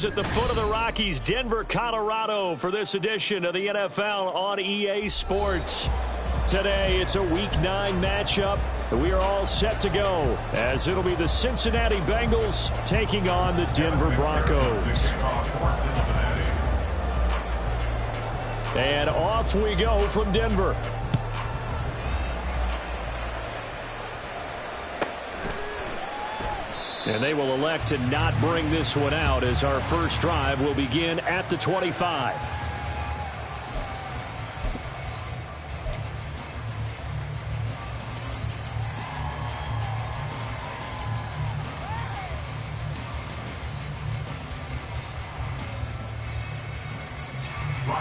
At the foot of the Rockies, Denver, Colorado, for this edition of the NFL on EA Sports. Today, it's a Week 9 matchup. We are all set to go, as it'll be the Cincinnati Bengals taking on the Denver Broncos. And off we go from Denver. And they will elect to not bring this one out, as our first drive will begin at the 25.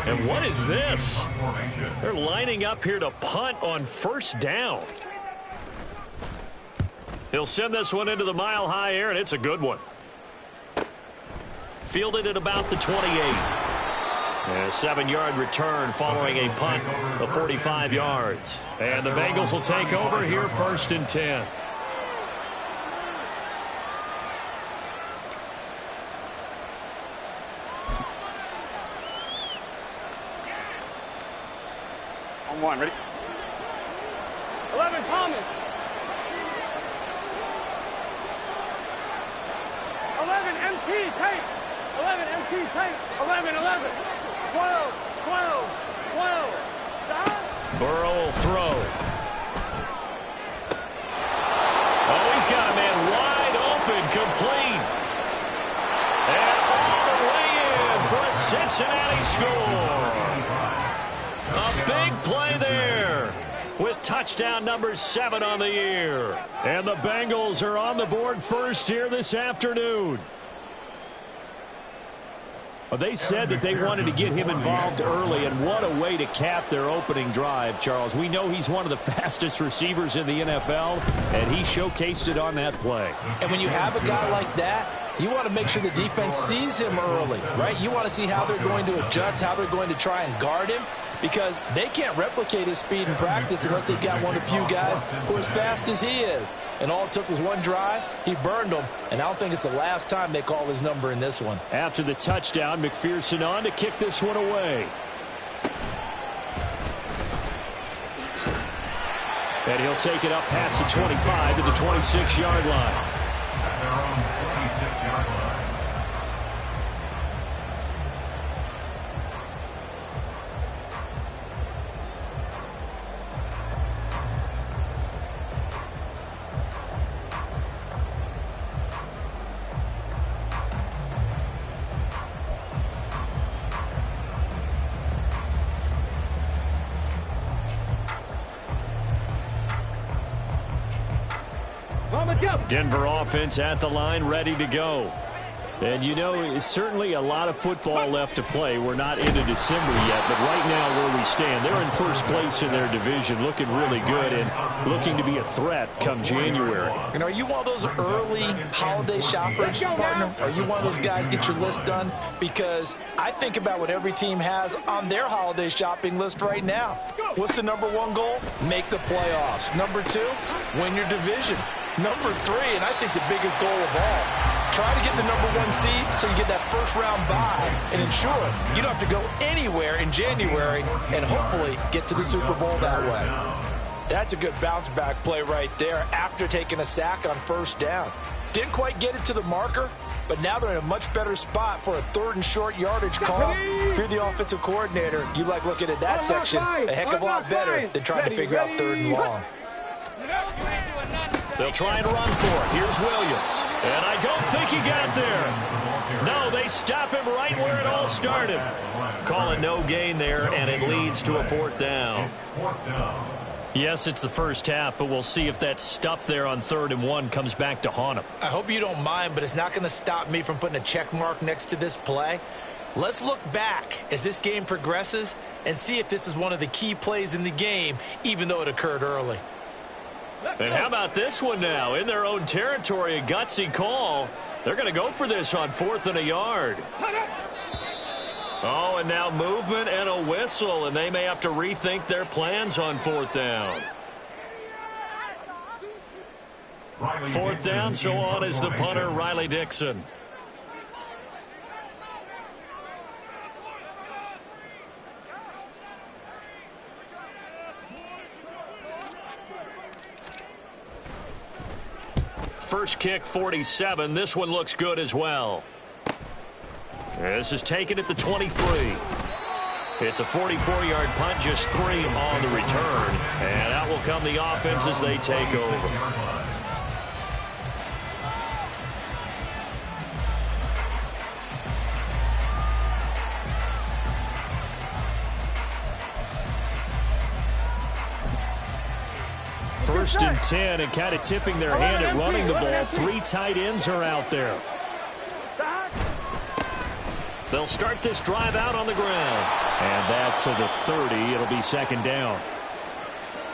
And what is this? They're lining up here to punt on first down. He'll send this one into the mile-high air, and it's a good one. Fielded at about the 28. And a 7-yard return following a punt of 45 yards. And the Bengals will take over here, first and 10. On one, ready? 11, Thomas. 11, MT, tape. 11, MT, tape. 11, 11. 12, 12, 12. Stop. Burrow will throw. Oh, he's got a man wide open, complete. And all the way in for a Cincinnati score. A big play there, with touchdown number 7 on the year. And the Bengals are on the board first here this afternoon. Well, they said that they wanted to get him involved early, and what a way to cap their opening drive, Charles. We know he's one of the fastest receivers in the NFL, and he showcased it on that play. And when you have a guy like that, you want to make sure the defense sees him early, right? You want to see how they're going to adjust, how they're going to try and guard him, because they can't replicate his speed in practice unless they've got one of the few guys who are as fast as he is. And all it took was one drive. He burned them, and I don't think it's the last time they call his number in this one. After the touchdown, McPherson on to kick this one away. And he'll take it up past the 25 to the 26-yard line. They're on the 26-yard line. Denver offense at the line, ready to go. And you know, it's certainly a lot of football left to play. We're not into December yet, but right now where we stand, they're in first place in their division, looking really good and looking to be a threat come January. And are you one of those early holiday shoppers, partner? Are you one of those guys get your list done? Because I think about what every team has on their holiday shopping list right now. What's the number 1 goal? Make the playoffs. Number 2, win your division. Number 3, and I think the biggest goal of all, try to get the number 1 seed so you get that first-round bye and ensure you don't have to go anywhere in January and hopefully get to the Super Bowl that way. That's a good bounce-back play right there after taking a sack on first down. Didn't quite get it to the marker, but now they're in a much better spot for a 3rd and short yardage call. If you're the offensive coordinator, you like looking at that section a heck of a lot better than trying to figure out 3rd and long. They'll try and run for it. Here's Williams. And I don't think he got there. No, they stop him right where it all started. Call it no gain there, and it leads to a 4th down. Yes, it's the first half, but we'll see if that stuff there on 3rd and 1 comes back to haunt him. I hope you don't mind, but it's not going to stop me from putting a check mark next to this play. Let's look back as this game progresses and see if this is one of the key plays in the game, even though it occurred early. And how about this one now? In their own territory, a gutsy call. They're going to go for this on 4th and a yard. Oh, and now movement and a whistle, and they may have to rethink their plans on 4th down. 4th down, so on is the punter, Riley Dixon. first kick 47. This one looks good as well. This is taken at the 23. It's a 44-yard punt, just 3 on the return. And out will come the offense as they take over. First and 10, and kind of tipping their hand at running the ball. 3 tight ends are out there. They'll start this drive out on the ground. And that's to the 30. It'll be second down.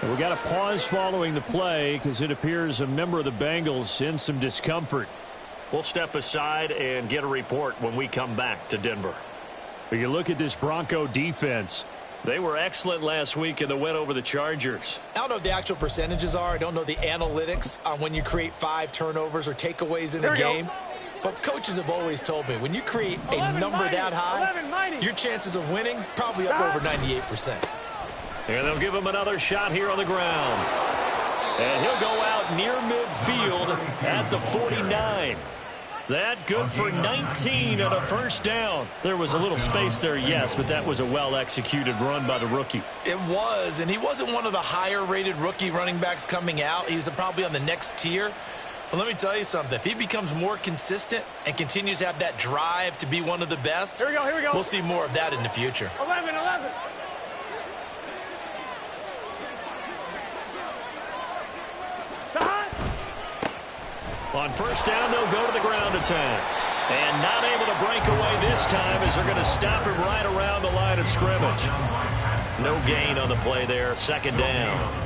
We got a pause following the play because it appears a member of the Bengals in some discomfort. We'll step aside and get a report when we come back to Denver. When you look at this Bronco defense, they were excellent last week in the win over the Chargers. I don't know what the actual percentages are. I don't know the analytics on when you create 5 turnovers or takeaways in a game. But coaches have always told me, when you create a number that high, your chances of winning probably up over 98%. And they'll give him another shot here on the ground. And he'll go out near midfield at the 49. That good for 19 and a first down. There was a little space there, yes, but that was a well-executed run by the rookie. It was, and he wasn't one of the higher-rated rookie running backs coming out. He's probably on the next tier. But let me tell you something. If he becomes more consistent and continues to have that drive to be one of the best, here we go. We'll see more of that in the future. 11. On first down, they'll go to the ground attack. And not able to break away this time as they're going to stop him right around the line of scrimmage. No gain on the play there. Second down.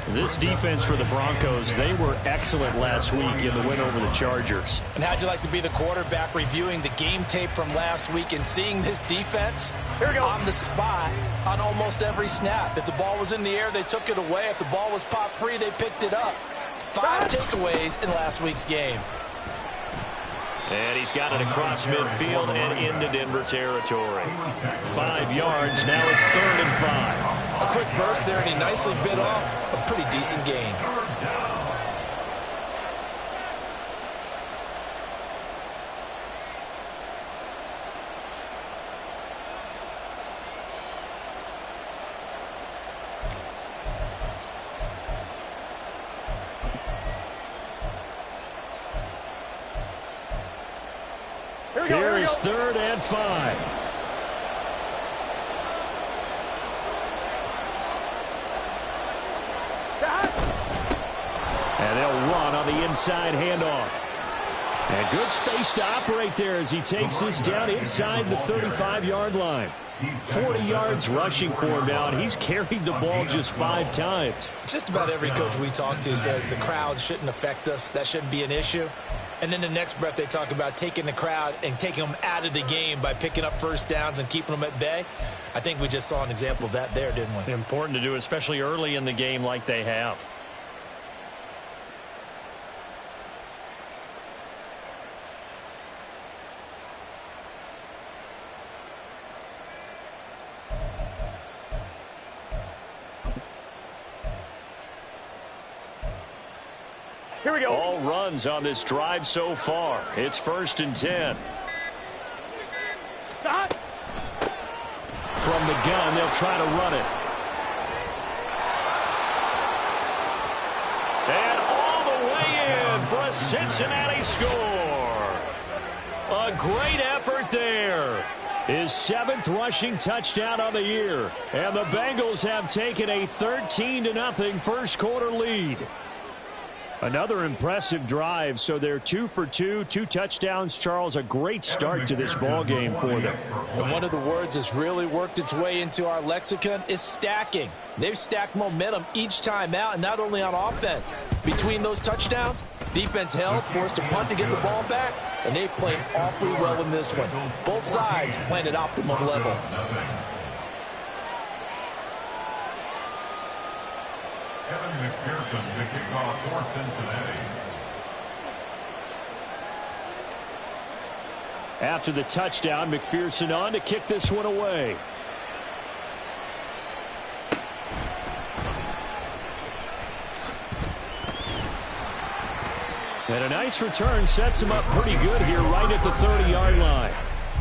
This defense for the Broncos, they were excellent last week in the win over the Chargers. And how'd you like to be the quarterback reviewing the game tape from last week and seeing this defense on the spot on almost every snap? If the ball was in the air, they took it away. If the ball was popped free, they picked it up. 5 takeaways in last week's game. And he's got it across midfield and into Denver territory. 5 yards. Now it's 3rd and 5. A quick burst there, and he nicely bit off a pretty decent gain. Here is 3rd and 5. And they'll run on the inside handoff. And good space to operate there as he takes this down inside the 35-yard line. 40 yards rushing for him now, and he's carried the ball just 5 times. Just about every coach we talk to says the crowd shouldn't affect us. That shouldn't be an issue. And then the next breath they talk about taking the crowd and taking them out of the game by picking up first downs and keeping them at bay. I think we just saw an example of that there, didn't we? Important to do, especially early in the game like they have. Here we go. All runs on this drive so far. It's 1st and 10. Stop. From the gun, they'll try to run it. And all the way in for a Cincinnati score. A great effort there. His 7th rushing touchdown on the year. And the Bengals have taken a 13-0 first quarter lead. Another impressive drive, so they're 2 for 2, 2 touchdowns. Charles, a great start to this ball game for them. And one of the words that's really worked its way into our lexicon is stacking. They've stacked momentum each time out, and not only on offense. Between those touchdowns, defense held, forced a punt to get the ball back, and they played awfully well in this one. Both sides playing at optimum level. McPherson to kick off for Cincinnati. After the touchdown, McPherson on to kick this one away. And a nice return sets him up pretty good here right at the 30-yard line.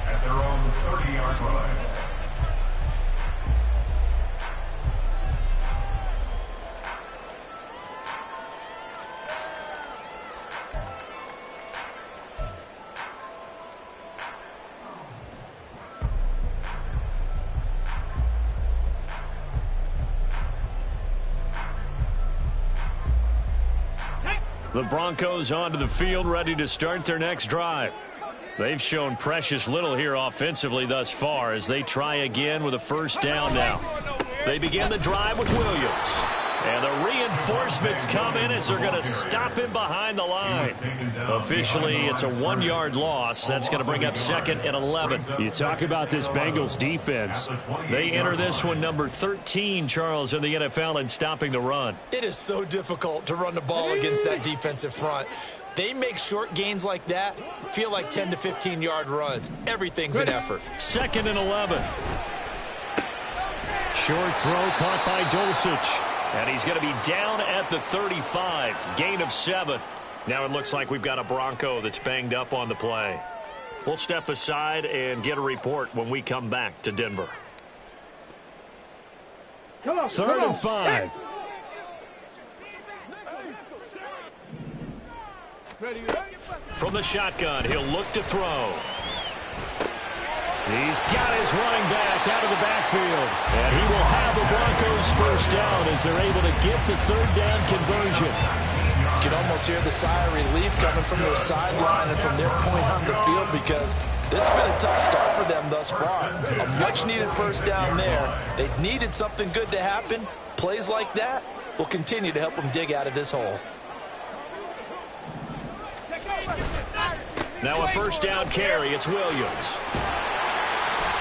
At their own 30-yard line. The Broncos onto the field, ready to start their next drive. They've shown precious little here offensively thus far as they try again with a first down now. They begin the drive with Williams. And the reinforcements come in as they're going to stop him behind the line. Officially, it's a 1-yard loss. That's going to bring up 2nd and 11. You talk about this Bengals defense. They enter this one number 13, Charles, in the NFL in stopping the run. It is so difficult to run the ball against that defensive front. They make short gains like that feel like 10 to 15-yard runs. Everything's an effort. 2nd and 11. Short throw caught by Dulcich. And he's going to be down at the 35. Gain of 7. Now it looks like we've got a Bronco that's banged up on the play. We'll step aside and get a report when we come back to Denver. 3rd and 5. From the shotgun, he'll look to throw. He's got his running back out of the backfield. And he will have the Broncos first down as they're able to get the 3rd down conversion. You can almost hear the sigh of relief coming from their sideline and from their point on the field because this has been a tough start for them thus far. A much-needed first down there. They needed something good to happen. Plays like that will continue to help them dig out of this hole. Now a first down carry. It's Williams.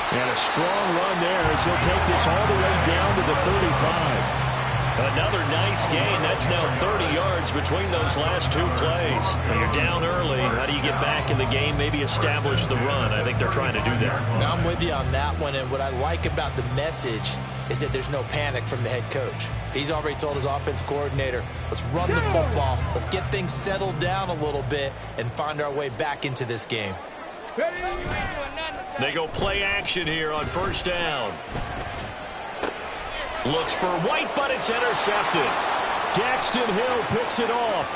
And a strong run there as he'll take this all the way down to the 35. Another nice gain. That's now 30 yards between those last 2 plays. When you're down early, how do you get back in the game, maybe establish the run? I think they're trying to do that. Now I'm with you on that one, and what I like about the message is that there's no panic from the head coach. He's already told his offensive coordinator, let's run the football, let's get things settled down a little bit and find our way back into this game. They go play action here on first down. Looks for White, but it's intercepted. Daxton Hill picks it off.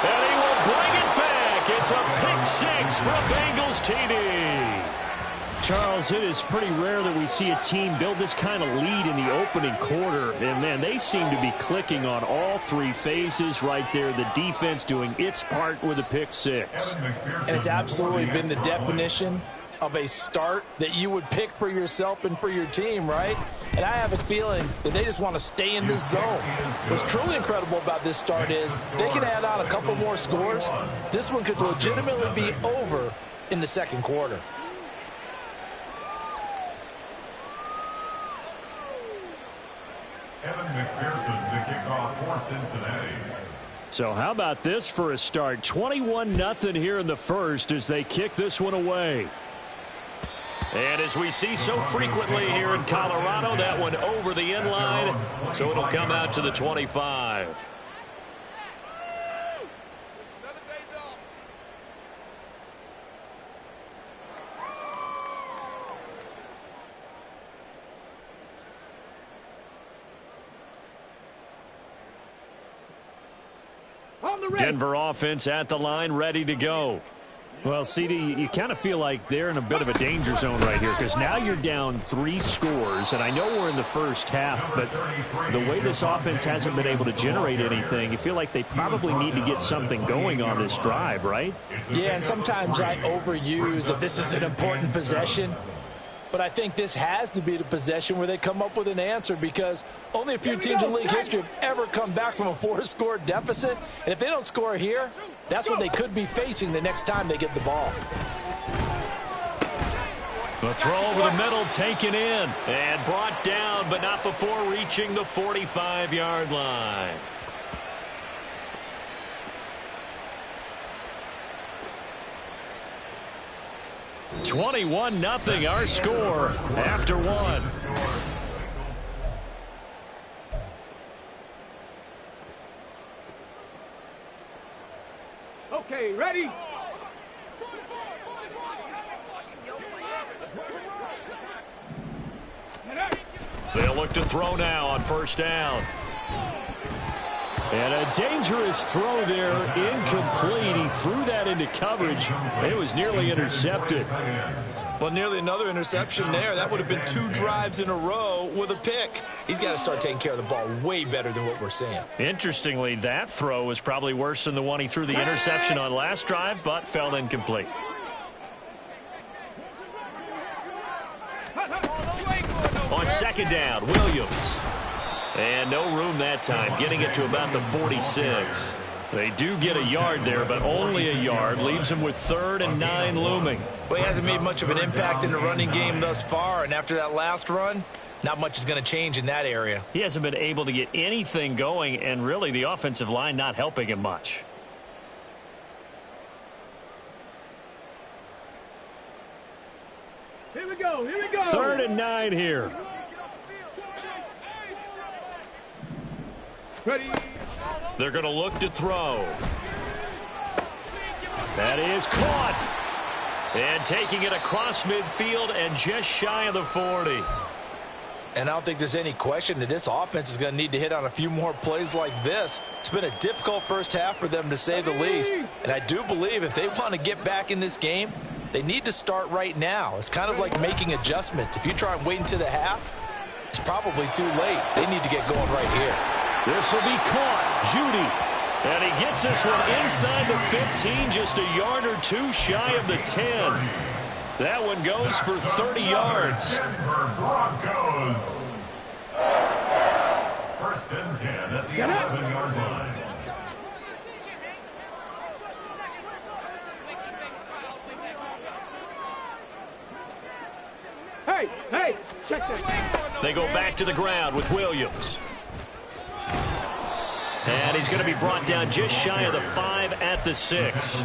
And he will bring it back. It's a pick-6 from Bengals TD. Charles, it is pretty rare that we see a team build this kind of lead in the opening quarter. And, man, they seem to be clicking on all 3 phases right there. The defense doing its part with a pick-6. And it's absolutely been the definition of a start that you would pick for yourself and for your team, right? And I have a feeling that they just want to stay in this zone. What's truly incredible about this start is they can add on a couple more scores. This one could legitimately be over in the 2nd quarter. Evan McPherson, the kickoff for Cincinnati. So how about this for a start? 21-0 here in the first as they kick this one away. And as we see so frequently here in Colorado, that one over the end line, so it'll come out to the 25. Denver offense at the line, ready to go. Well, CD, you kind of feel like they're in a bit of a danger zone right here because now you're down 3 scores, and I know we're in the first half, but the way this offense hasn't been able to generate anything, you feel like they probably need to get something going on this drive, right? Yeah, and sometimes I overuse that this is an important possession. But I think this has to be the possession where they come up with an answer because only a few teams in league history have ever come back from a 4-score deficit. And if they don't score here, that's what they could be facing the next time they get the ball. The throw over the middle taken in and brought down, but not before reaching the 45-yard line. (21-0) our score after 1. ready. They'll look to throw now on first down. And a dangerous throw there, incomplete. He threw that into coverage. It was nearly intercepted. Well, nearly another interception there. That would have been 2 drives in a row with a pick. He's got to start taking care of the ball way better than what we're seeing. Interestingly, that throw was probably worse than the one he threw the interception on last drive, but fell incomplete. On second down, Williams. And no room that time, getting it to about the 46. They do get a yard there, but only a yard. Leaves him with 3rd and 9 looming. Well, he hasn't made much of an impact in the running game thus far, and after that last run, not much is going to change in that area. He hasn't been able to get anything going, and really the offensive line not helping him much. Here we go, here we go. 3rd and 9 here. Ready. They're going to look to throw. That is caught. And taking it across midfield and just shy of the 40. And I don't think there's any question that this offense is going to need to hit on a few more plays like this. It's been a difficult first half for them, to say the least. And I do believe if they want to get back in this game, they need to start right now. It's kind of like making adjustments. If you try and wait until the half, it's probably too late. They need to get going right here. This will be caught. Judy. And he gets this one inside the 15, just a yard or 2 shy of the 10. That one goes for 30 yards. Denver Broncos. 1st and 10 at the 11-yard line. Hey, hey, check that. They go back to the ground with Williams. And he's going to be brought down just shy of the 5 at the 6.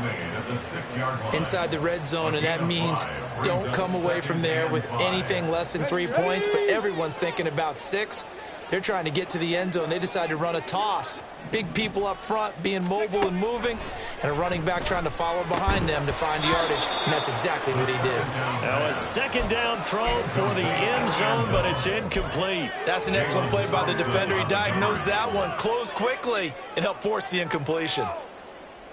Inside the red zone, and that means don't come away from there with anything less than 3 points, but everyone's thinking about 6. They're trying to get to the end zone. They decide to run a toss. Big people up front being mobile and moving, and a running back trying to follow behind them to find yardage, and that's exactly what he did. Now a 2nd down throw for the end zone, but it's incomplete. That's an excellent play by the defender. He diagnosed that one, closed quickly, and helped force the incompletion.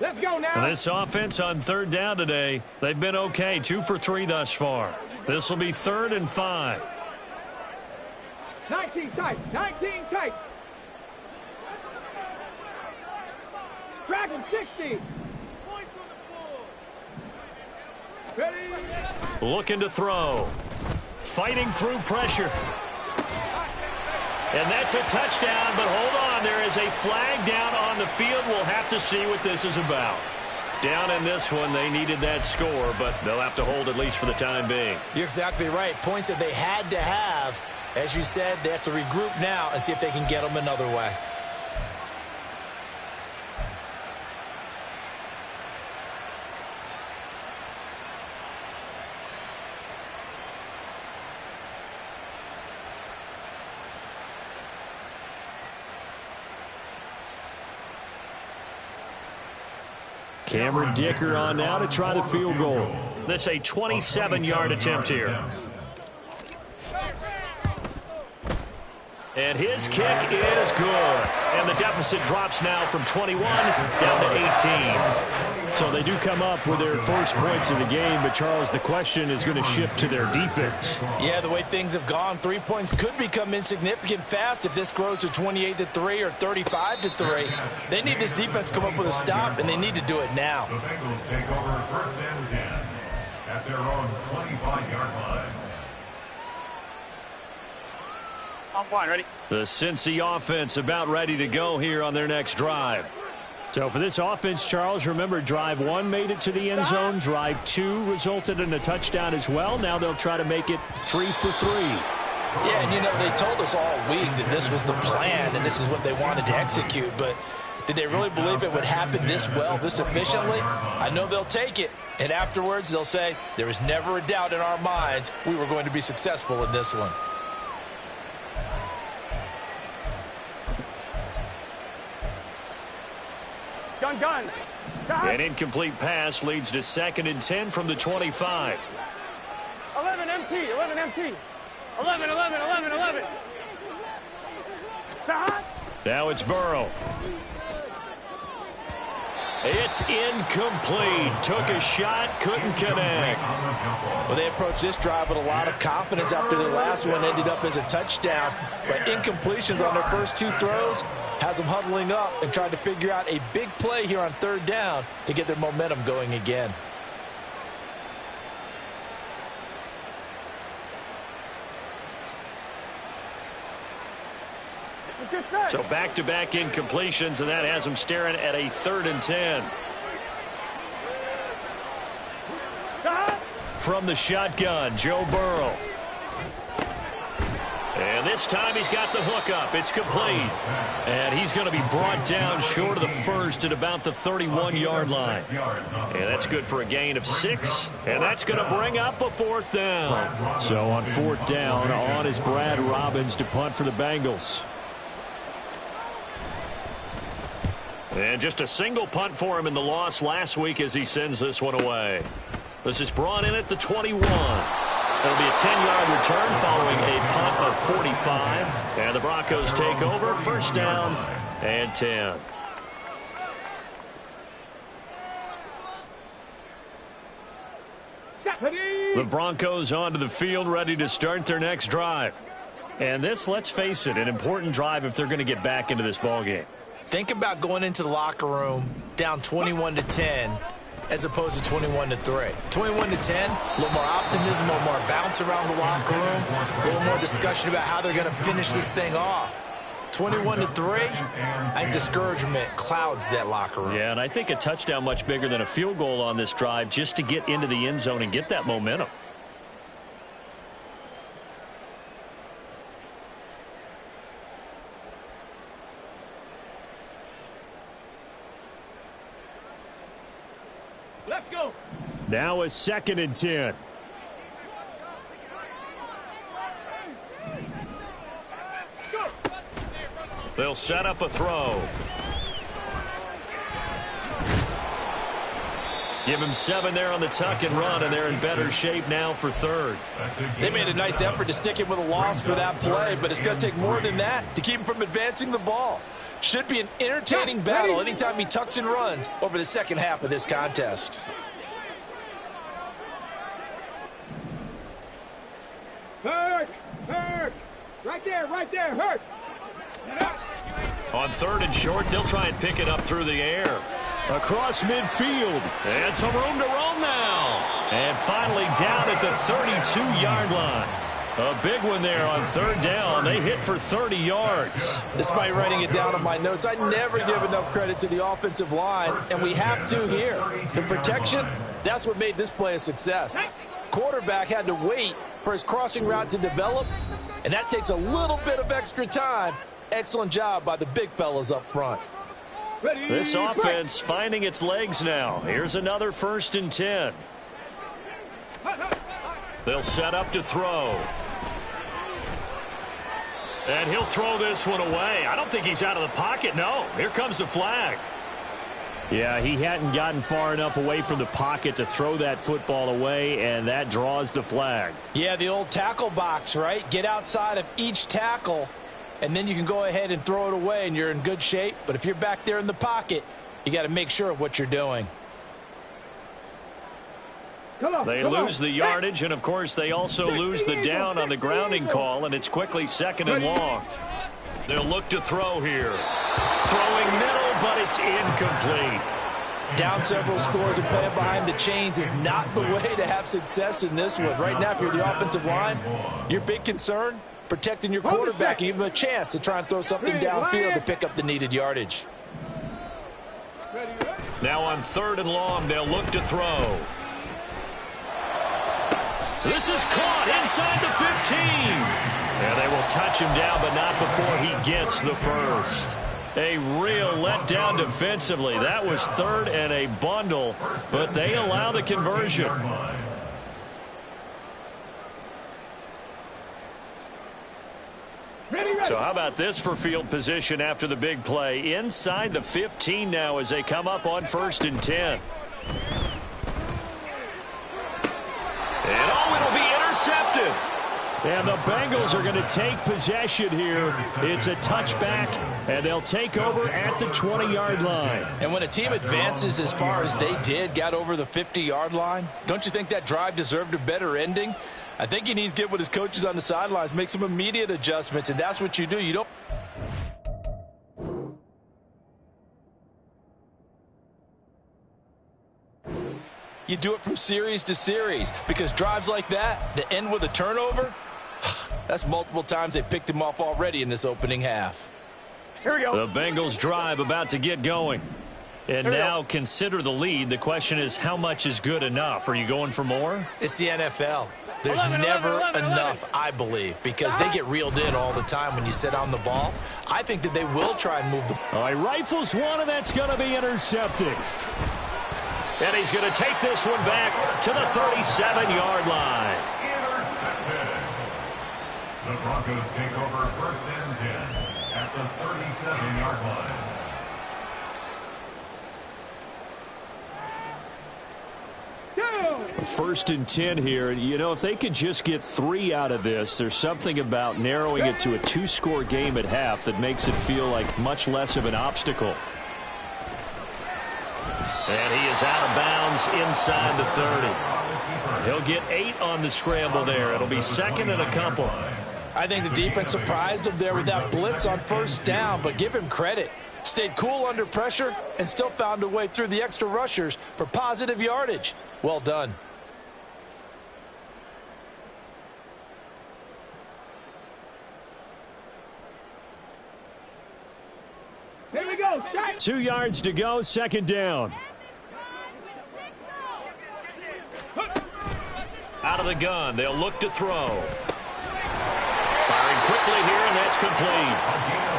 Let's go now. And this offense on 3rd down today, they've been okay, 2 for 3 thus far. This will be 3rd and 5. 19 tight, 19 tight. Dragon 60. Ready. Looking to throw. Fighting through pressure. And that's a touchdown, but hold on. There is a flag down on the field. We'll have to see what this is about. Down in this one, they needed that score, but they'll have to hold at least for the time being. You're exactly right. Points that they had to have. As you said, they have to regroup now and see if they can get them another way. Cameron Dicker on now to try the field goal. This a 27-yard attempt here. And his kick is good. And the deficit drops now from 21 down to 18. So they do come up with their first points of the game, but Charles, the question is going to shift to their defense. Yeah, the way things have gone, 3 points could become insignificant fast if this grows to 28-3 or 35-3. They need this defense to come up with a stop, and they need to do it now. The Bengals take over 1st and 10 at their own 25-yard line. Ready. The Cincy offense about ready to go here on their next drive. So for this offense, Charles, remember drive 1 made it to the end zone. Drive 2 resulted in a touchdown as well. Now they'll try to make it 3 for 3. Yeah, and you know, they told us all week that this was the plan and this is what they wanted to execute, but did they really believe it would happen this well, this efficiently? I know they'll take it, and afterwards they'll say, there was never a doubt in our minds we were going to be successful in this one. Gun. An incomplete pass leads to 2nd and 10 from the 25. 11 MT, 11 MT. 11, 11, 11, 11. Now it's Burrow. It's incomplete. Took a shot, couldn't connect. Well, they approached this drive with a lot of confidence after their last one ended up as a touchdown. But incompletions on their first 2 throws has them huddling up and trying to figure out a big play here on 3rd down to get their momentum going again. So back-to-back incompletions, and that has them staring at a 3rd and 10. From the shotgun, Joe Burrow. And this time he's got the hook up. It's complete. And he's going to be brought down short of the first at about the 31-yard line. And that's good for a gain of 6. And that's going to bring up a 4th down. So on 4th down, on is Brad Robbins to punt for the Bengals. And just a single punt for him in the loss last week as he sends this one away. This is brought in at the 21. It'll be a 10-yard return following a punt of 45. And the Broncos take over, 1st down and 10. The Broncos onto the field, ready to start their next drive. And this, let's face it, an important drive if they're going to get back into this ballgame. Think about going into the locker room down 21-10 as opposed to 21-3. 21-10, a little more optimism, a little more bounce around the locker room, a little more discussion about how they're going to finish this thing off. 21-3, I think discouragement clouds that locker room. Yeah, and I think a touchdown much bigger than a field goal on this drive just to get into the end zone and get that momentum. Let's go. Now is 2nd and 10. They'll set up a throw. Give him 7 there on the tuck and run, and they're in better shape now for 3rd. They made a nice effort to stick him with a loss for that play, but it's going to take more than that to keep him from advancing the ball. Should be an entertaining battle anytime he tucks and runs over the second half of this contest. Hurt, hurt. Right there, hurt. On 3rd and short, they'll try and pick it up through the air. Across midfield. And some room to roam now. And finally down at the 32-yard line. A big one there on 3rd down. They hit for 30 yards. Despite writing it down on my notes, I never give enough credit to the offensive line, and we have to here. The protection, that's what made this play a success. Quarterback had to wait for his crossing route to develop, and that takes a little bit of extra time. Excellent job by the big fellas up front. This offense finding its legs now. Here's another 1st and 10. They'll set up to throw. And he'll throw this one away. I don't think he's out of the pocket. No, here comes the flag. Yeah, he hadn't gotten far enough away from the pocket to throw that football away, and that draws the flag. Yeah, the old tackle box, right? Get outside of each tackle, and then you can go ahead and throw it away, and you're in good shape. But if you're back there in the pocket, you got to make sure of what you're doing. They lose the yardage, and, of course, they also lose the down on the grounding call, and it's quickly 2nd and long. They'll look to throw here. Throwing middle, but it's incomplete. Down several scores and playing behind the chains is not the way to have success in this one. Right now, if you're the offensive line, your big concern, protecting your quarterback and give him a chance to try and throw something downfield to pick up the needed yardage. Now on 3rd and long, they'll look to throw. This is caught inside the 15. And they will touch him down, but not before he gets the first. A real letdown defensively. That was 3rd and a bundle, but they allow the conversion. So how about this for field position after the big play? Inside the 15 now as they come up on 1st and 10. And it'll be intercepted. And the Bengals are going to take possession here. It's a touchback, and they'll take over at the 20-yard line. And when a team advances as far as they did, got over the 50-yard line, don't you think that drive deserved a better ending? I think he needs to get with his coaches on the sidelines, make some immediate adjustments, and that's what you do. You don't. You do it from series to series, because drives like that end with a turnover, that's multiple times they picked him off already in this opening half. Here we go. The Bengals drive about to get going. And now consider the lead. The question is, how much is good enough? Are you going for more? It's the NFL. There's never enough, I believe, because they get reeled in all the time when you sit on the ball. I think that they will try and move the All right, rifles one, and that's going to be intercepted. And he's going to take this one back to the 37-yard line. Intercepted. The Broncos take over 1st and 10 at the 37-yard line. First and 10 here. You know, if they could just get 3 out of this, there's something about narrowing it to a 2-score game at half that makes it feel like much less of an obstacle. And he is out of bounds inside the 30. He'll get 8 on the scramble there. It'll be 2nd and a couple. I think the defense surprised him there with that blitz on 1st down, but give him credit. Stayed cool under pressure and still found a way through the extra rushers for positive yardage. Well done. Here we go. 2 yards to go, 2nd down. Out of the gun, they'll look to throw. Firing quickly here, and that's complete.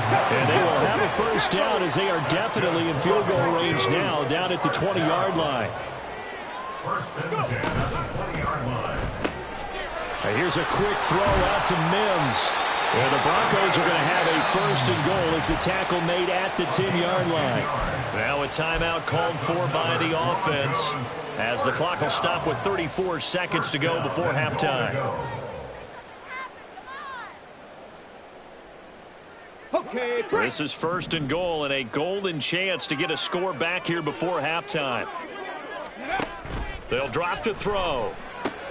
And they will have a 1st down as they are definitely in field goal range now, down at the 20-yard line. 1st and 10 at the 20-yard line. And here's a quick throw out to Mims. And the Broncos are going to have a 1st and goal as the tackle made at the 10-yard line. Now a timeout called for by the offense as the clock will stop with 34 seconds to go before halftime. Okay, This is 1st and goal and a golden chance to get a score back here before halftime. They'll drop to throw.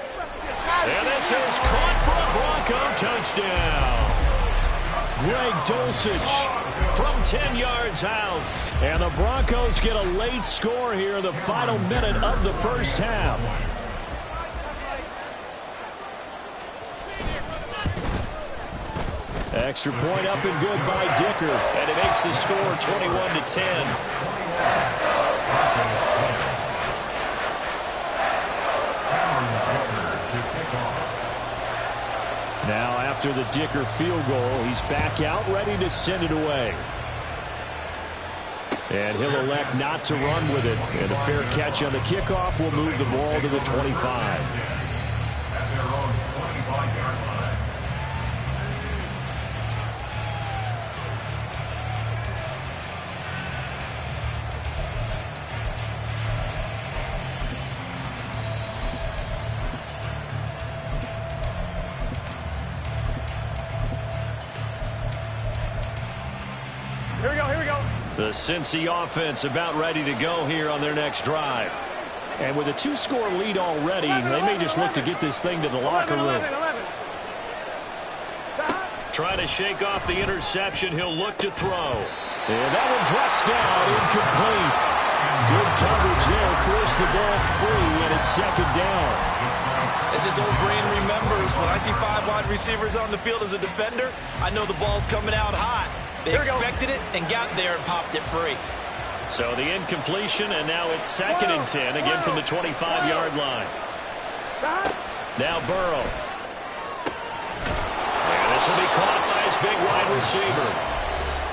And this is caught for a Bronco touchdown. Greg Dulcich from 10 yards out. And the Broncos get a late score here in the final minute of the 1st half. Extra point up and good by Dicker. And it makes the score 21-10. Now after the Dicker field goal, he's back out ready to send it away. And he'll elect not to run with it. And a fair catch on the kickoff will move the ball to the 25. At their own 25-yard line. Here we go. The Cincy offense about ready to go here on their next drive. And with a 2-score lead already, they may just look to get this thing to the locker room. 11. Trying to shake off the interception. He'll look to throw. And that one drops down, incomplete. Good coverage there. Force the ball free, and it's 2nd down. As his old brain remembers, when I see 5 wide receivers on the field as a defender, I know the ball's coming out hot. They expected it and got there and popped it free. So the incompletion, and now it's 2nd and 10, again from the 25-yard line. Now Burrow. And this will be caught by his big wide receiver.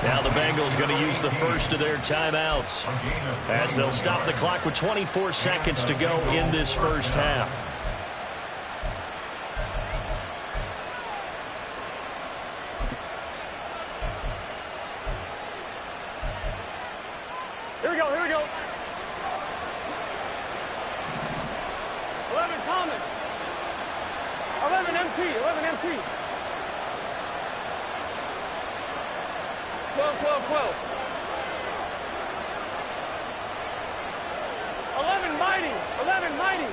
Now the Bengals going to use the first of their timeouts as they'll stop the clock with 24 seconds to go in this 1st half. coming. 11 MT, 11 MT. 12, 12, 12. 11 mighty, 11 mighty.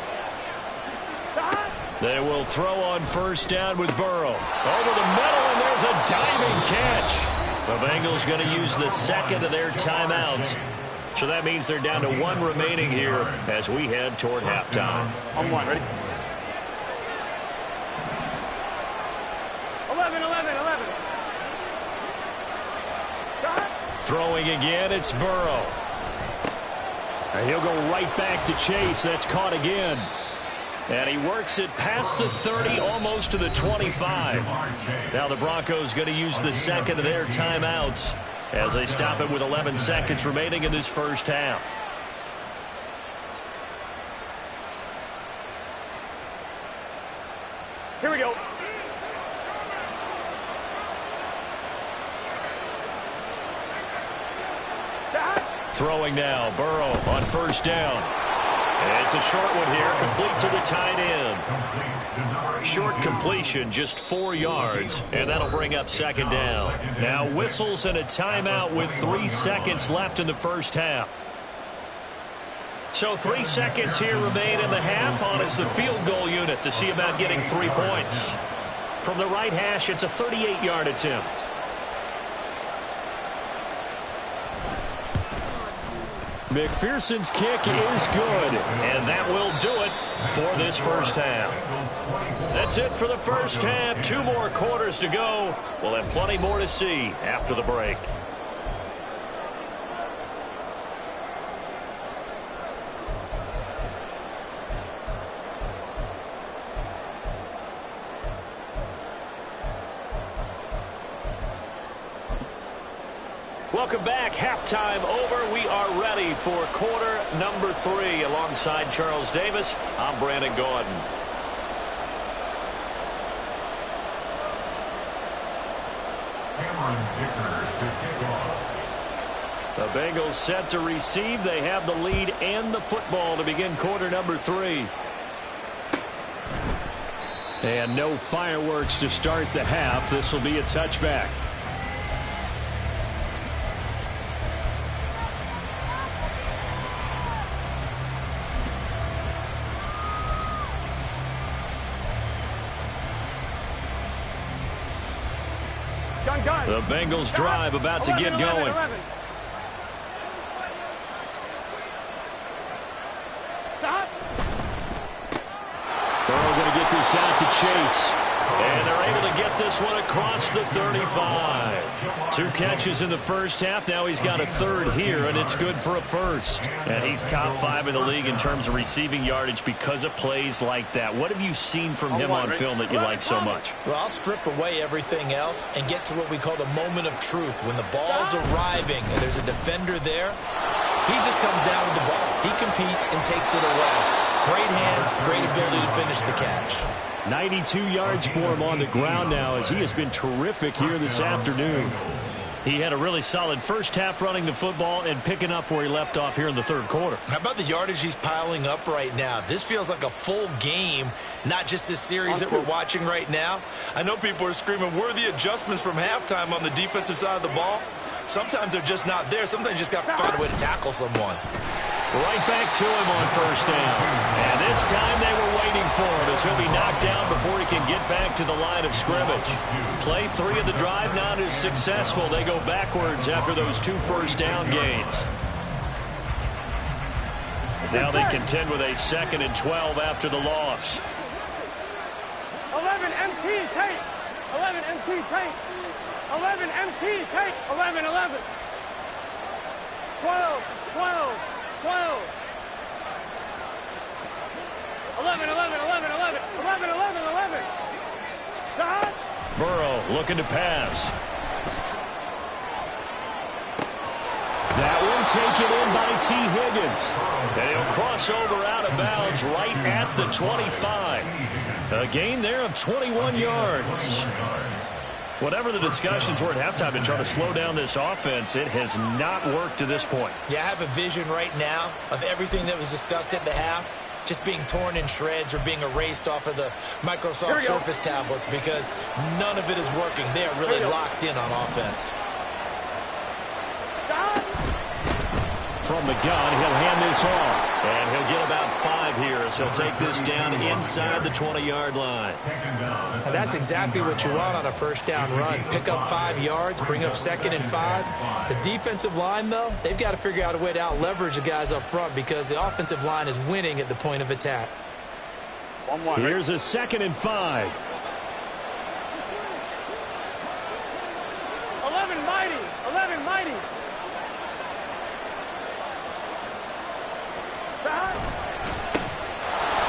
They will throw on first down with Burrow. Over the middle, and there's a diving catch. The Bengals going to use the second of their timeouts. So that means they're down to one remaining here as we head toward halftime. On one, ready? 11, 11, 11. Throwing again, it's Burrow. And he'll go right back to Chase. That's caught again. And he works it past the 30, almost to the 25. Now the Broncos going to use the second of their timeouts as they stop it with 11 seconds remaining in this first half. Here we go. Throwing now, Burrow on first down. And it's a short one here, complete to the tight end. Short completion, just 4 yards, and that'll bring up second down. Now whistles and a timeout with 3 seconds left in the first half. So 3 seconds here remain in the half on as the field goal unit to see about getting 3 points. From the right hash, it's a 38-yard attempt. McPherson's kick is good. And that will do it for this first half. That's it for the first half. 2 more quarters to go. We'll have plenty more to see after the break. Welcome back. Halftime over. We are ready for quarter number 3. Alongside Charles Davis, I'm Brandon Gordon. The Bengals set to receive. They have the lead and the football to begin quarter number 3. And no fireworks to start the half. This will be a touchback. The Bengals drive about to get going. 11. Stop. Burrow going to get this out to Chase. And they're able to get this one across the 35. 2 catches in the first half. Now he's got a third here, and it's good for a first. And he's top 5 in the league in terms of receiving yardage because of plays like that. What have you seen from him on film that you like so much? Well, I'll strip away everything else and get to what we call the moment of truth. When the ball's arriving and there's a defender there, he just comes down with the ball. He competes and takes it away. Great hands, great ability to finish the catch. 92 yards for him on the ground now as he has been terrific here this afternoon. He had a really solid first half running the football and picking up where he left off here in the third quarter. How about the yardage he's piling up right now? This feels like a full game, not just this series that we're watching right now. I know people are screaming, where are the adjustments from halftime on the defensive side of the ball? Sometimes they're just not there. Sometimes you just got to find a way to tackle someone. Right back to him on first down. And this time they were waiting for him as he'll be knocked down before he can get back to the line of scrimmage. Play 3 of the drive not as successful. They go backwards after those 2 first down gains. Now they contend with a 2nd and 12 after the loss. 11 MT tape. 11 MT tape. 11 MT tape. 11, 11. 12, 12. 12. 11, 11, 11, 11. 11, 11, 11. Stop. Burrow looking to pass. That one taken in by T. Higgins. And he'll cross over out of bounds right at the 25. A gain there of 21 yards. Whatever the discussions were at halftime to try to slow down this offense, it has not worked to this point. Yeah, I have a vision right now of everything that was discussed at the half. just being torn in shreds or being erased off of the Microsoft Surface tablets because none of it is working. They are really locked in on offense. From the gun, he'll hand this off. And he'll get about 5 here as he'll take this down inside the 20-yard line. And that's exactly what you want on a first down run. Pick up 5 yards, bring up 2nd and 5. The defensive line, though, they've got to figure out a way to out-leverage the guys up front because the offensive line is winning at the point of attack. Here's a 2nd and 5. 11 mighty. 11 mighty.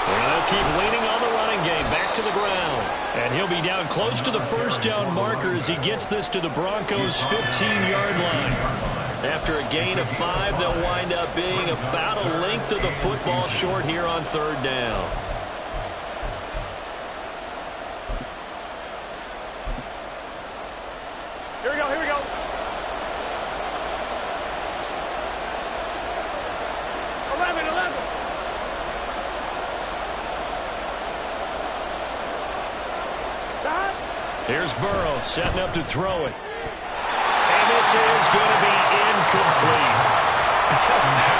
And they'll keep leaning on the running game. Back to the ground. And he'll be down close to the first down marker as he gets this to the Broncos' 15-yard line. After a gain of 5, they'll wind up being about a length of the football short here on 3rd down. Here we go, here we go. 11, 11. Here's Burrow setting up to throw it. And this is going to be incomplete.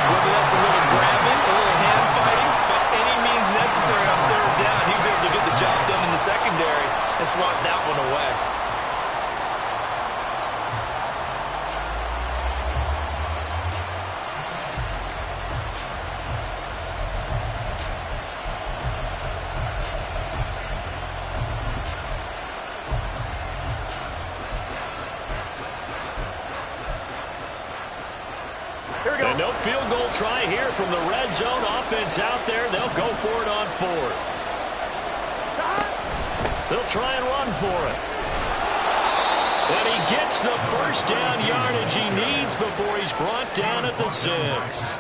Whether that's a little grabbing, a little hand fighting, by any means necessary on 3rd down, he was able to get the job done in the secondary and swat that one away. And no field goal try here from the red zone. Offense out there. They'll go for it on 4th. They'll try and run for it. And he gets the first down yardage he needs before he's brought down at the 6.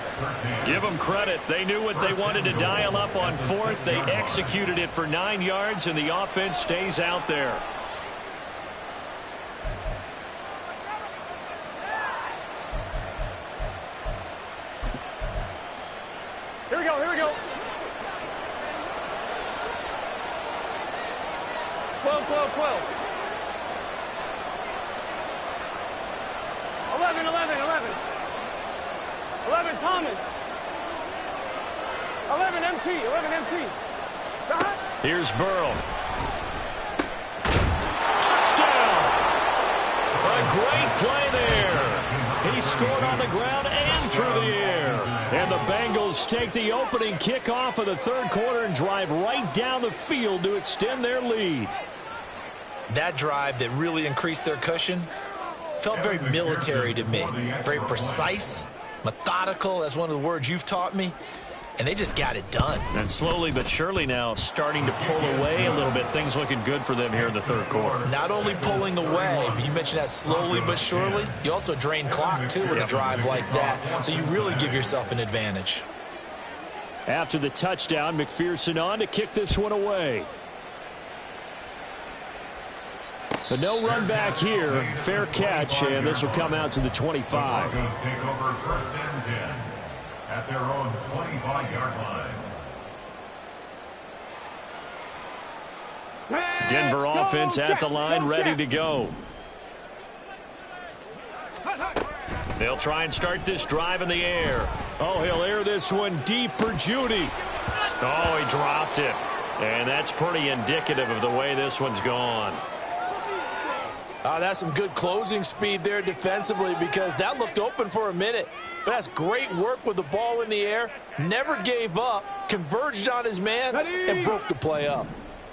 Give them credit. They knew what they wanted to dial up on 4th. They executed it for 9 yards, and the offense stays out there. Here we go, here we go. 12, 12, 12. 11, 11, 11. 11, Thomas. 11, MT, 11, MT. Here's Burrow. Touchdown! A great play there. He scored on the ground and through the air. And the Bengals take the opening kickoff of the 3rd quarter and drive right down the field to extend their lead. That drive that really increased their cushion felt very military to me. Very precise, methodical. That's one of the words you've taught me. And they just got it done. And slowly but surely now starting to pull away a little bit. Things looking good for them here in the 3rd quarter. Not only pulling away, but you mentioned that slowly but surely. You also drain clock, too, with a drive like that. So you really give yourself an advantage. After the touchdown, McPherson on to kick this one away. But no run back here. Fair catch, and this will come out to the 25. The Broncos take over 1st and 10 at their own 25-yard line. Denver offense at the line, ready to go. They'll try and start this drive in the air. Oh, he'll air this one deep for Judy. Oh, he dropped it. And that's pretty indicative of the way this one's gone. That's some good closing speed there defensively because that looked open for a minute. But that's great work with the ball in the air. Never gave up, converged on his man, and broke the play up.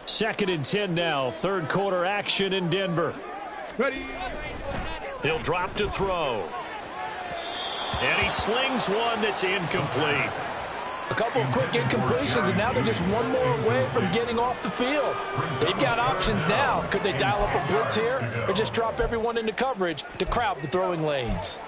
2nd and 10 now. 3rd quarter action in Denver. He'll drop to throw. And he slings one that's incomplete. A couple of quick incompletions, and now they're just one more away from getting off the field. They've got options now. Could they dial up a blitz here or just drop everyone into coverage to crowd the throwing lanes?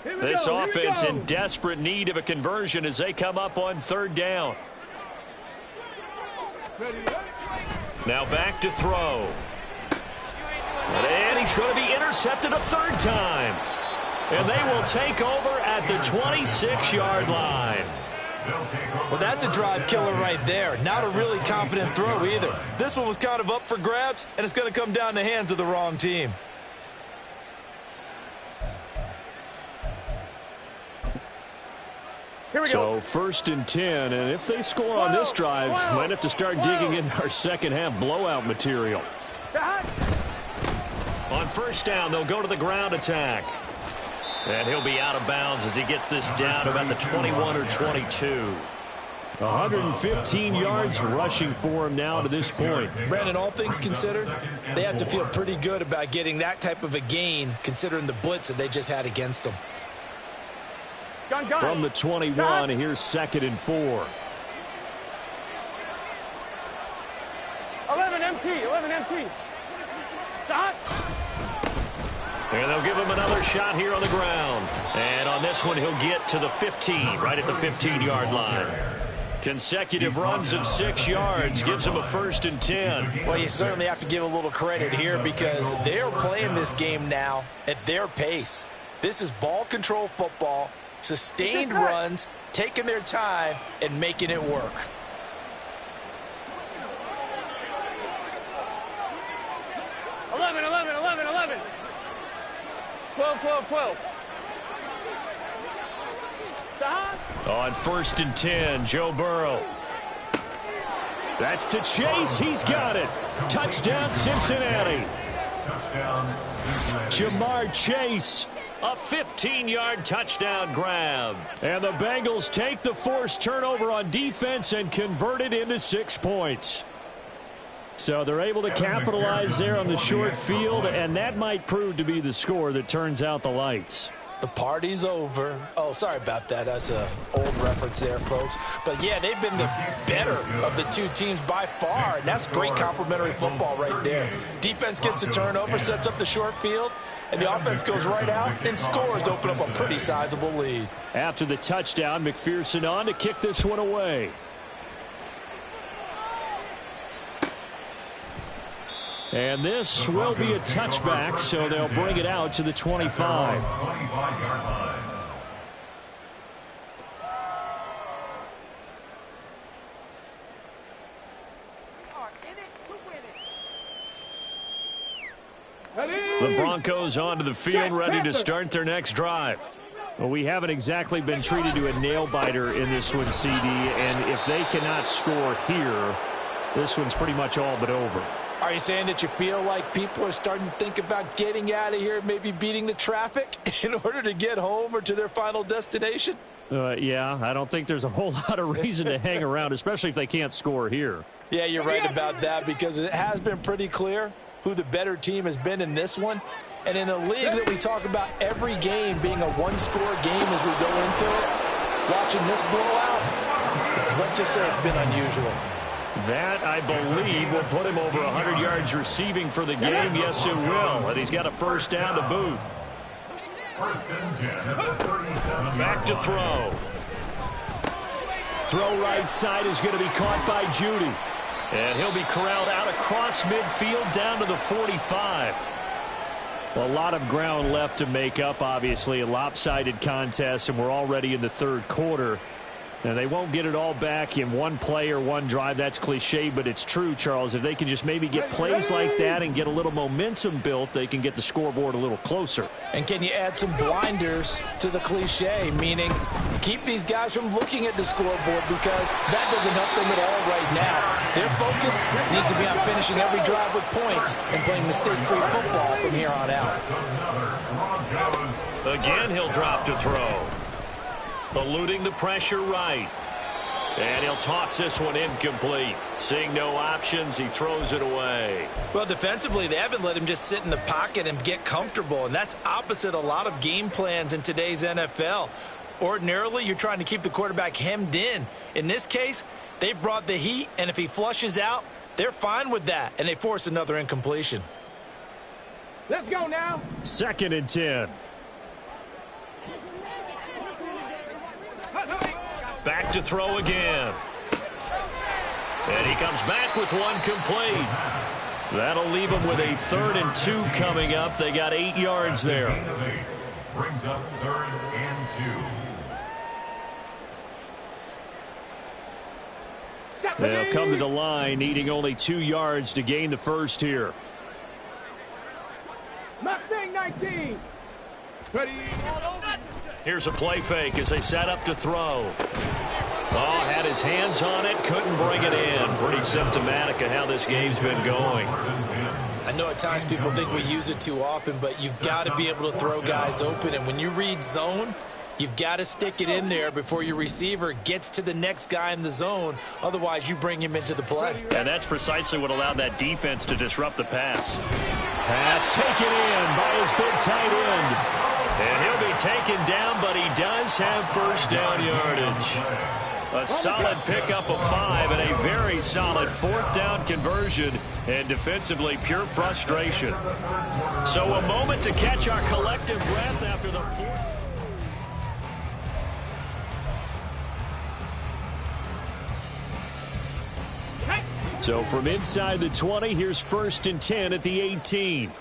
Here This offense in desperate need of a conversion as they come up on third down. Now back to throw. And he's going to be intercepted a third time. And they will take over at the 26-yard line. Well, that's a drive killer right there. Not a really confident throw either. This one was kind of up for grabs, and it's going to come down in the hands of the wrong team. Here we go. So first and 10, and if they score on this drive, might have to start digging in our second half blowout material. On first down, they'll go to the ground attack. And he'll be out of bounds as he gets this down about the 21 or 22. 115 yards rushing for him now to this point. Brandon, all things considered, they have to feel pretty good about getting that type of a gain considering the blitz that they just had against them. Gun. From the 21, here's 2nd and 4. 11 MT. Stop. And they'll give him another shot here on the ground. And on this one, he'll get to the 15, right at the 15-yard line. Consecutive runs of 6 yards gives him a 1st and 10. Well, you certainly have to give a little credit here because they're playing this game now at their pace. This is ball control football, sustained runs, taking their time, and making it work. Eleven. 12. Stop. On 1st and 10, Joe Burrow. That's to Chase. He's got it. Touchdown, Cincinnati. Jamar Chase. A 15-yard touchdown grab. And the Bengals take the forced turnover on defense and convert it into 6 points. So they're able to capitalize there on the short field, and that might prove to be the score that turns out the lights. The party's over. Oh, sorry about that. That's an old reference there, folks. But, yeah, they've been the better of the two teams by far, and that's great complimentary football right there. Defense gets the turnover, sets up the short field, and the offense goes right out and scores to open up a pretty sizable lead. After the touchdown, McPherson on to kick this one away. And this will be a touchback, so they'll bring it out to the 25. The Broncos onto the field, ready to start their next drive. Well, we haven't exactly been treated to a nail-biter in this one, CD, and if they cannot score here, this one's pretty much all but over. Are you saying that you feel like people are starting to think about getting out of here, maybe beating the traffic in order to get home or to their final destination? Yeah, I don't think there's a whole lot of reason to hang around, especially if they can't score here. Yeah, you're right about that because it has been pretty clear who the better team has been in this one. And in a league that we talk about every game being a one-score game as we go into it, watching this blowout, let's just say it's been unusual. That, I believe, will put him over 100 yards receiving for the game. Yes, it will. And he's got a first down to boot. Back to throw. Throw right side is going to be caught by Judy. And he'll be corralled out across midfield down to the 45. Well, a lot of ground left to make up, obviously. A lopsided contest, and we're already in the third quarter. Now, they won't get it all back in one play or one drive. That's cliche, but it's true, Charles. If they can just maybe get plays like that and get a little momentum built, they can get the scoreboard a little closer. And can you add some blinders to the cliche, meaning keep these guys from looking at the scoreboard because that doesn't help them at all right now. Their focus needs to be on finishing every drive with points and playing mistake-free football from here on out. Again, he'll drop to throw. Eluding the pressure right. And he'll toss this one incomplete. Seeing no options, he throws it away. Well, defensively, they haven't let him just sit in the pocket and get comfortable, and that's opposite a lot of game plans in today's NFL. Ordinarily, you're trying to keep the quarterback hemmed in. In this case, they brought the heat, and if he flushes out, they're fine with that, and they force another incompletion. Let's go now. 2nd and 10. Back to throw again. And he comes back with one complete. That'll leave him with a 3rd and 2 coming up. They got 8 yards there. Brings up 3rd and 2. They'll come to the line, needing only 2 yards to gain the first here. Mustang 19. Ready. Here's a play fake as they set up to throw. Oh, had his hands on it, couldn't bring it in. Pretty symptomatic of how this game's been going. I know at times people think we use it too often, but you've got to be able to throw guys open. And when you read zone, you've got to stick it in there before your receiver gets to the next guy in the zone. Otherwise, you bring him into the play. And that's precisely what allowed that defense to disrupt the pass. Pass taken in by his big tight end. And he'll be taken down, but he does have first down yardage. A solid pickup of 5 and a very solid 4th down conversion. And defensively, pure frustration. So a moment to catch our collective breath after the 4th. So from inside the 20, here's 1st and 10 at the 18.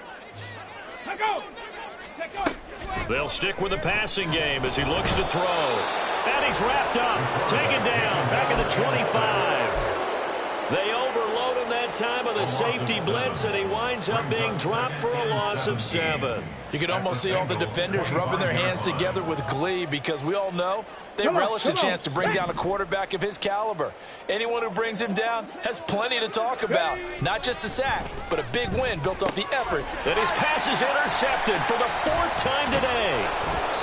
They'll stick with the passing game as he looks to throw. And he's wrapped up, taken down, back at the 25. They overload him that time with a safety blitz, and he winds up being dropped for a loss of 7. You can almost see all the defenders rubbing their hands together with glee because we all know they relish the chance to bring down a quarterback of his caliber. Anyone who brings him down has plenty to talk about. Not just a sack, but a big win built off the effort. And his pass is intercepted for the 4th time today.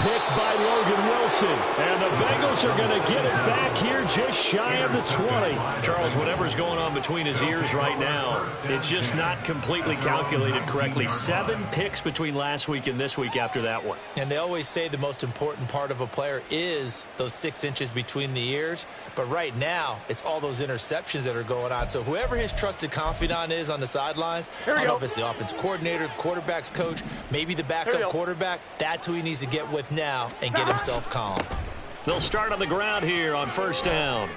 Picked by Logan Wilson. And the Bengals are going to get it back here just shy of the 20. Charles, whatever's going on between his ears right now, it's just not completely calculated correctly. 7 picks between last week and this week after that one. And they always say the most important part of a player is those 6 inches between the ears. But right now, it's all those interceptions that are going on. So whoever his trusted confidant is on the sidelines, I don't know if it's the offense coordinator, the quarterback's coach, maybe the backup quarterback, that's who he needs to get with now and get himself calm. They'll start on the ground here on 1st down.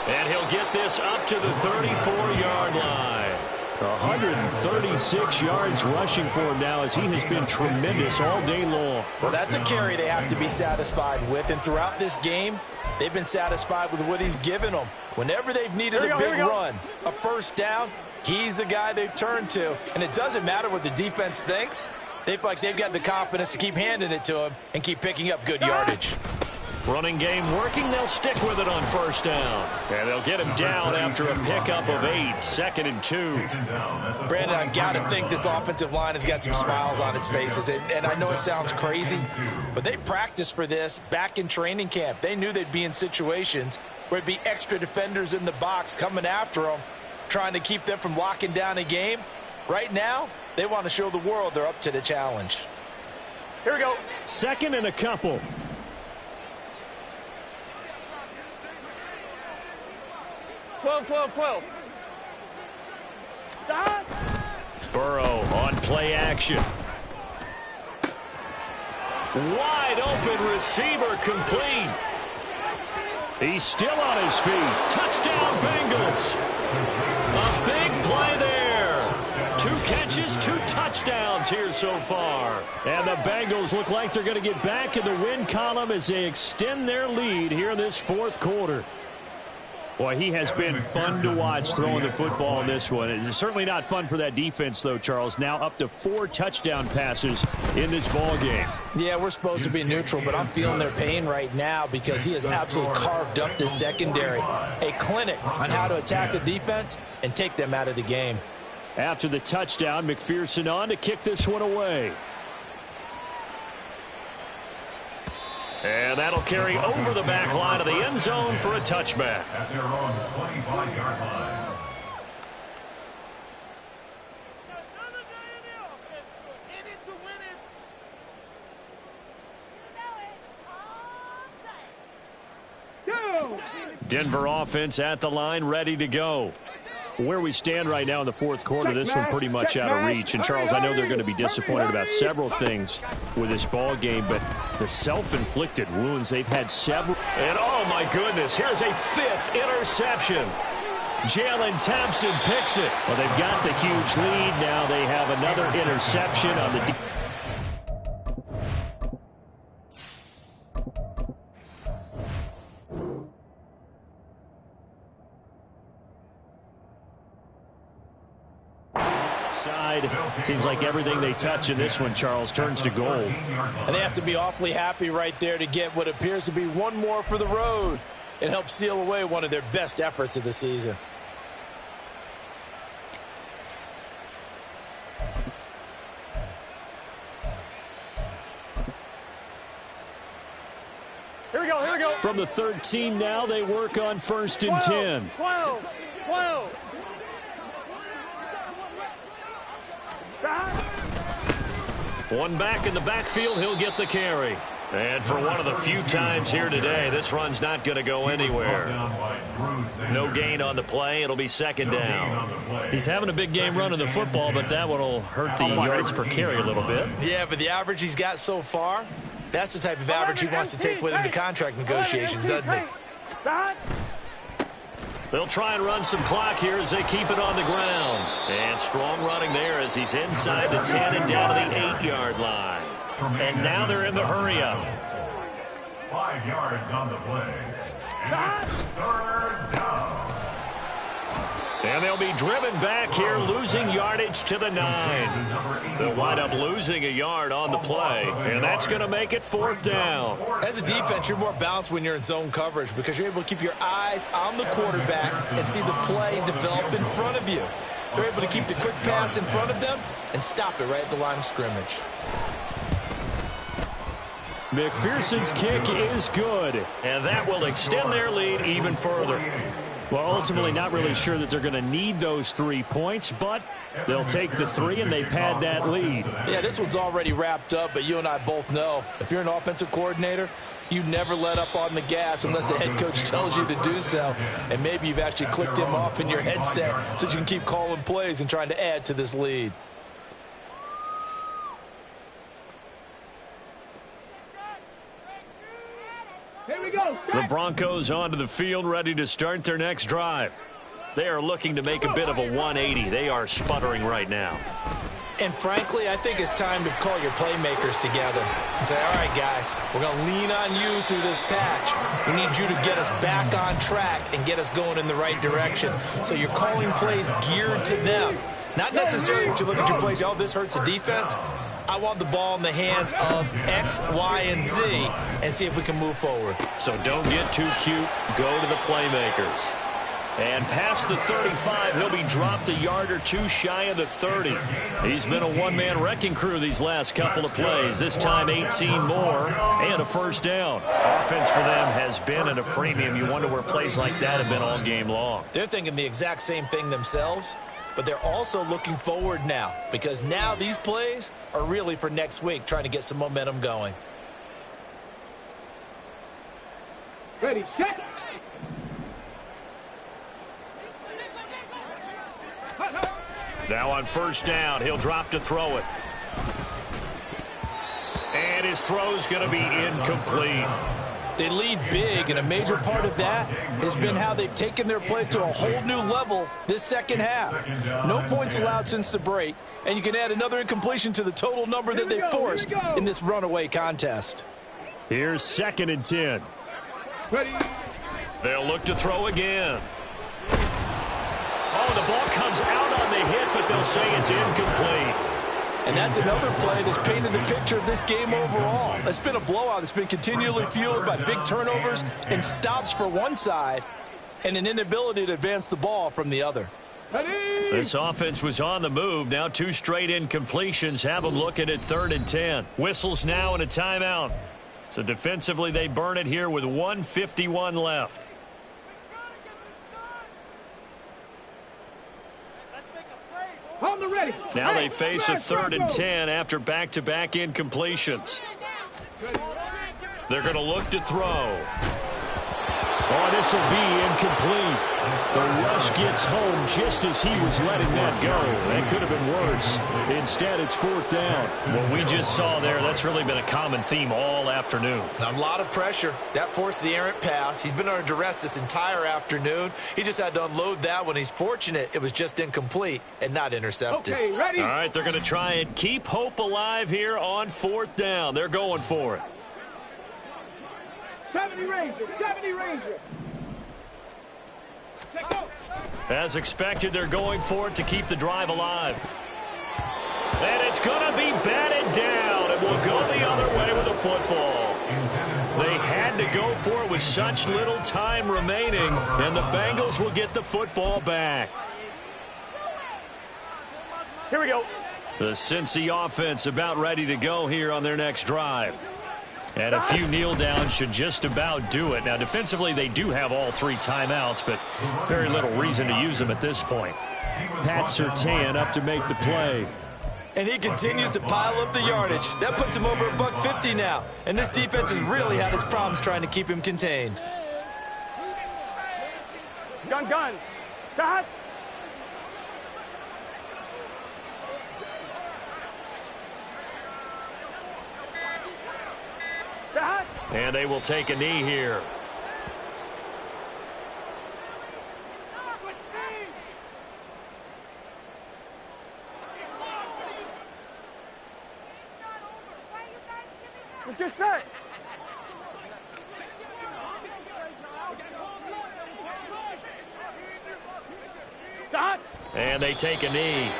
And he'll get this up to the 34-yard line. 136 yards rushing for him now as he has been tremendous all day long. Well, that's a carry they have to be satisfied with. And throughout this game, they've been satisfied with what he's given them. Whenever they've needed a big run, a 1st down, he's the guy they've turned to. And it doesn't matter what the defense thinks. They feel like they've got the confidence to keep handing it to him and keep picking up good yardage. Running game working. They'll stick with it on 1st down. And they'll get him down after a pickup of 8. 2nd and 2. Brandon, I've got to think this offensive line has got some smiles on its faces. And I know it sounds crazy, but they practiced for this back in training camp. They knew they'd be in situations where it'd be extra defenders in the box coming after them, trying to keep them from locking down a game. Right now, they want to show the world they're up to the challenge. Here we go. 2nd and a couple. Twelve. Stop. Burrow on play action. Wide open receiver complete. He's still on his feet. Touchdown Bengals. A big play there. 2 catches, 2 touchdowns here so far. And the Bengals look like they're going to get back in the win column as they extend their lead here in this 4th quarter. Boy, he has been fun to watch throwing the football in this one. It's certainly not fun for that defense, though, Charles. Now up to 4 touchdown passes in this ball game. Yeah, we're supposed to be neutral, but I'm feeling their pain right now because he has absolutely carved up this secondary. A clinic on how to attack the defense and take them out of the game. After the touchdown, McPherson on to kick this one away. And that'll carry over the back line of the end zone for a touchback. At their own 25-yard line. Go. Denver offense at the line, ready to go. Where we stand right now in the fourth quarter, this one pretty much out of reach. And, Charles, I know they're going to be disappointed about several things with this ball game, but the self-inflicted wounds, they've had several. And, oh, my goodness, here's a fifth interception. Jalen Thompson picks it. Well, they've got the huge lead. Now they have another interception on the side. Seems like everything they touch in this one, Charles, turns to gold. And they have to be awfully happy right there to get what appears to be one more for the road. It helps seal away one of their best efforts of the season. Here we go, here we go. From the 13 now, they work on 1st and 10. 12. One back in the backfield, he'll get the carry. And for one of the few times here today, this run's not going to go anywhere. No gain on the play. It'll be 2nd down. He's having a big game running the football, but that one will hurt the yards per carry a little bit. Yeah, but the average he's got so far, that's the type of average he wants to take with him to contract negotiations, doesn't he? They'll try and run some clock here as they keep it on the ground. And strong running there as he's inside the 10 and down to the 8-yard line. And now they're in the hurry-up. 5 yards on the play. And it's 3rd down. And they'll be driven back here, losing yardage to the 9. They'll wind up losing a yard on the play, and that's going to make it 4th down. As a defense, you're more balanced when you're in zone coverage because you're able to keep your eyes on the quarterback and see the play develop in front of you. They're able to keep the quick pass in front of them and stop it right at the line of scrimmage. McPherson's kick is good. And that will extend their lead even further. Well, ultimately not really sure that they're going to need those 3 points, but they'll take the 3 and they pad that lead. Yeah, this one's already wrapped up, but you and I both know if you're an offensive coordinator, you never let up on the gas unless the head coach tells you to do so. And maybe you've actually clicked him off in your headset so you can keep calling plays and trying to add to this lead. Here we go. The Broncos onto the field, ready to start their next drive. They are looking to make a bit of a 180. They are sputtering right now. And frankly, I think it's time to call your playmakers together and say, all right, guys, we're going to lean on you through this patch. We need you to get us back on track and get us going in the right direction. So you're calling plays geared to them. Not necessarily to look at your plays, oh, this hurts the defense. I want the ball in the hands of X, Y, and Z and see if we can move forward. So don't get too cute. Go to the playmakers. And past the 35, he'll be dropped a yard or two shy of the 30. He's been a one-man wrecking crew these last couple of plays. This time 18 more and a 1st down. Offense for them has been at a premium. You wonder where plays like that have been all game long. They're thinking the exact same thing themselves, but they're also looking forward now because now these plays are really for next week, trying to get some momentum going. Ready, set. Now on 1st down, he'll drop to throw it. And his throw's going to be incomplete. They lead big, and a major part of that has been how they've taken their play to a whole new level this second half. No points allowed since the break, and you can add another incompletion to the total number that they forced in this runaway contest. Here's 2nd and 10. Ready. They'll look to throw again. Oh, the ball comes out on the hit, but they'll say it's incomplete. And that's another play that's painted the picture of this game overall. It's been a blowout. It's been continually fueled by big turnovers and stops for one side and an inability to advance the ball from the other. Ready. This offense was on the move. Now 2 straight incompletions have them looking at 3rd and 10. Whistles now and a timeout. So defensively, they burn it here with 1:51 left. On the ready. Now they face a 3rd and 10 after back-to-back incompletions. They're going to look to throw. Oh, this will be incomplete. The rush gets home just as he was letting that go. That could have been worse. Instead, it's 4th down. What we just saw there, that's really been a common theme all afternoon. A lot of pressure. That forced the errant pass. He's been under duress this entire afternoon. He just had to unload that one. He's fortunate it was just incomplete and not intercepted. Okay, ready? All right, they're going to try and keep hope alive here on 4th down. They're going for it. 70 Ranger, 70 Ranger. Let's go. As expected, they're going for it to keep the drive alive. And it's going to be batted down. It will go the other way with the football. They had to go for it with such little time remaining, and the Bengals will get the football back. Here we go. The Cincy offense about ready to go here on their next drive. And a few kneel downs should just about do it. Now, defensively, they do have all 3 timeouts, but very little reason to use them at this point. Pat Surtain up to make the play. And he continues to pile up the yardage. That puts him over $150 now. And this defense has really had its problems trying to keep him contained. Gun. Stop. Stop. And they will take a knee here. Let's get set. Stop. And they take a knee.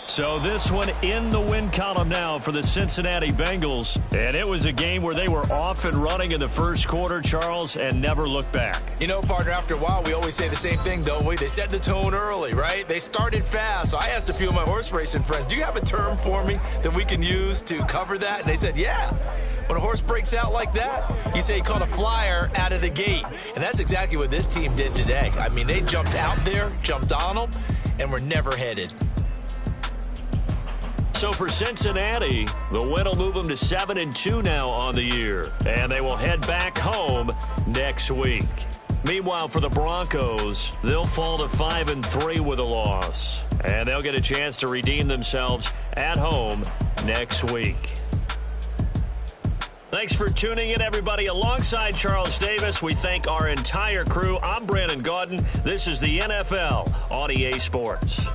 So this one in the win column now for the Cincinnati Bengals. And it was a game where they were off and running in the first quarter, Charles, and never looked back. You know, partner, after a while, we always say the same thing, don't we? They set the tone early, right? They started fast. So I asked a few of my horse racing friends, do you have a term for me that we can use to cover that? And they said, yeah. When a horse breaks out like that, you say he caught a flyer out of the gate. And that's exactly what this team did today. I mean, they jumped out there, jumped on them, and were never headed. So for Cincinnati, the win will move them to 7-2 now on the year. And they will head back home next week. Meanwhile, for the Broncos, they'll fall to 5-3 with a loss. And they'll get a chance to redeem themselves at home next week. Thanks for tuning in, everybody. Alongside Charles Davis, we thank our entire crew. I'm Brandon Gaudin. This is the NFL on EA Sports.